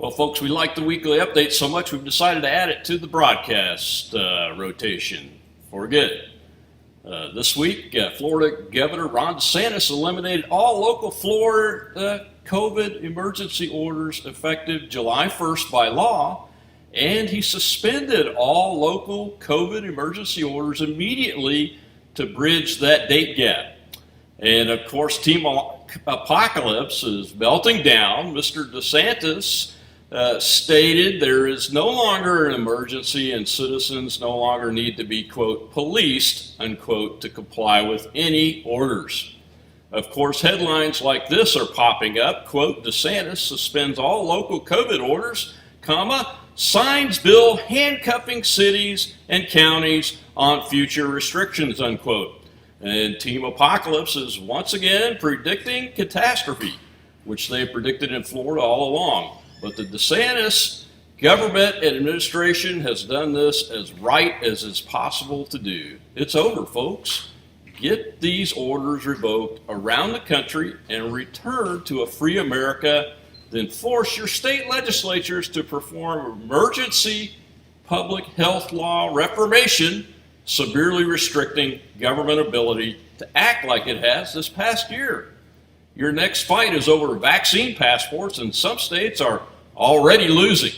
Well, folks, we like the weekly update so much we've decided to add it to the broadcast rotation for good. This week, Florida Governor Ron DeSantis eliminated all local Florida COVID emergency orders effective July 1st by law, and he suspended all local COVID emergency orders immediately to bridge that date gap. And of course, Team Apocalypse is melting down. Mr. DeSantis stated there is no longer an emergency and citizens no longer need to be, quote, policed, unquote, to comply with any orders. Of course, headlines like this are popping up, quote, DeSantis suspends all local COVID orders, comma, signs bill handcuffing cities and counties on future restrictions, unquote. And Team Apocalypse is once again predicting catastrophe, which they predicted in Florida all along. But the DeSantis government and administration has done this as right as it's possible to do. It's over, folks. Get these orders revoked around the country and return to a free America. Then force your state legislatures to perform emergency public health law reformation, severely restricting government ability to act like it has this past year. Your next fight is over vaccine passports, and some states are already losing.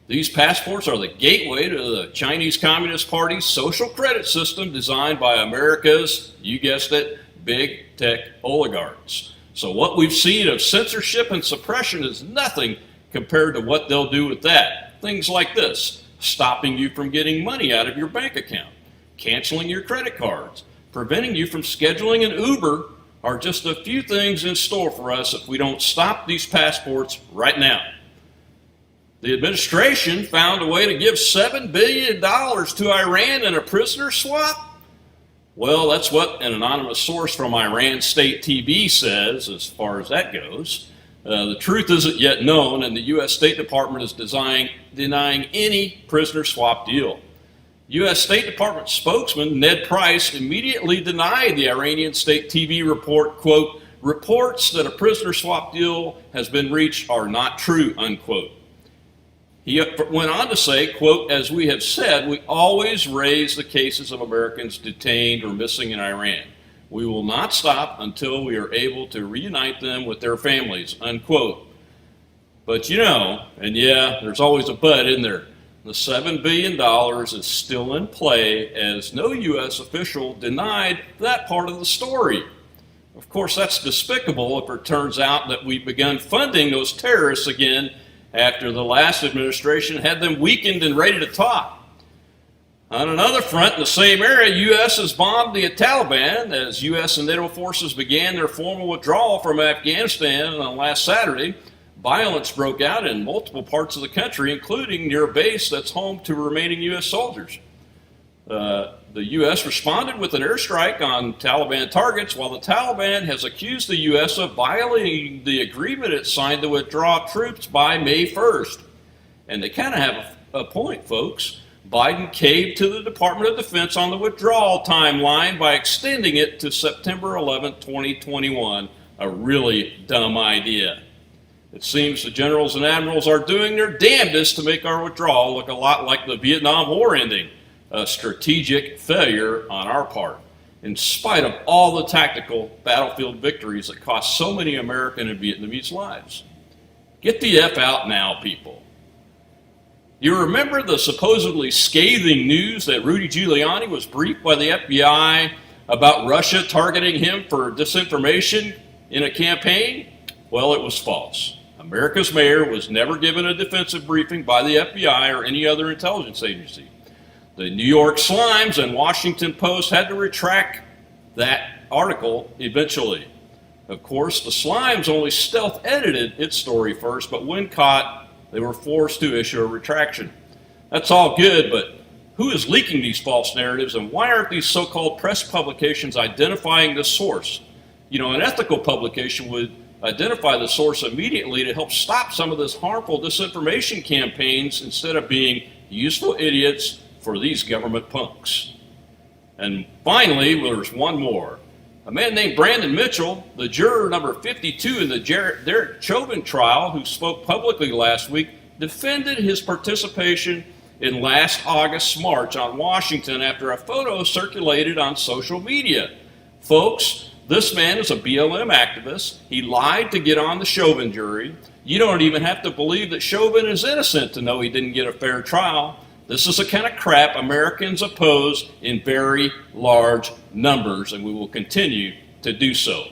These passports are the gateway to the Chinese Communist Party's social credit system designed by America's, you guessed it, big tech oligarchs. So what we've seen of censorship and suppression is nothing compared to what they'll do with that. Things like this: stopping you from getting money out of your bank account, canceling your credit cards, preventing you from scheduling an Uber are just a few things in store for us if we don't stop these passports right now. The administration found a way to give $7 billion to Iran in a prisoner swap? Well, that's what an anonymous source from Iran State TV says as far as that goes. The truth isn't yet known, and the U.S. State Department is denying any prisoner swap deal. U.S. State Department spokesman Ned Price immediately denied the Iranian State TV report, quote, reports that a prisoner swap deal has been reached are not true, unquote. He went on to say, quote, as we have said, we always raise the cases of Americans detained or missing in Iran. We will not stop until we are able to reunite them with their families, unquote. But you know, and yeah, there's always a but in there, the $7 billion is still in play as no U.S. official denied that part of the story. Of course, that's despicable if it turns out that we've begun funding those terrorists again after the last administration had them weakened and ready to talk. On another front, in the same area, U.S. has bombed the Taliban as U.S. and NATO forces began their formal withdrawal from Afghanistan on last Saturday. Violence broke out in multiple parts of the country, including near a base that's home to remaining U.S. soldiers. The U.S. responded with an airstrike on Taliban targets, while the Taliban has accused the U.S. of violating the agreement it signed to withdraw troops by May 1st. And they kind of have a point, folks. Biden caved to the Department of Defense on the withdrawal timeline by extending it to September 11, 2021. A really dumb idea. It seems the generals and admirals are doing their damnedest to make our withdrawal look a lot like the Vietnam War ending. A strategic failure on our part, in spite of all the tactical battlefield victories that cost so many American and Vietnamese lives. Get the F out now, people. You remember the supposedly scathing news that Rudy Giuliani was briefed by the FBI about Russia targeting him for disinformation in a campaign? Well, it was false. America's mayor was never given a defensive briefing by the FBI or any other intelligence agency. The New York Slimes and Washington Post had to retract that article eventually. Of course, the Slimes only stealth edited its story first, but when caught, they were forced to issue a retraction. That's all good, but who is leaking these false narratives, and why aren't these so-called press publications identifying the source? You know, an ethical publication would identify the source immediately to help stop some of this harmful disinformation campaigns instead of being useful idiots for these government punks. And finally, there's one more. A man named Brandon Mitchell, the juror number 52 in the Derek Chauvin trial, who spoke publicly last week, defended his participation in last August's march on Washington after a photo circulated on social media. Folks, this man is a BLM activist. He lied to get on the Chauvin jury. You don't even have to believe that Chauvin is innocent to know he didn't get a fair trial. This is the kind of crap Americans oppose in very large numbers, and we will continue to do so.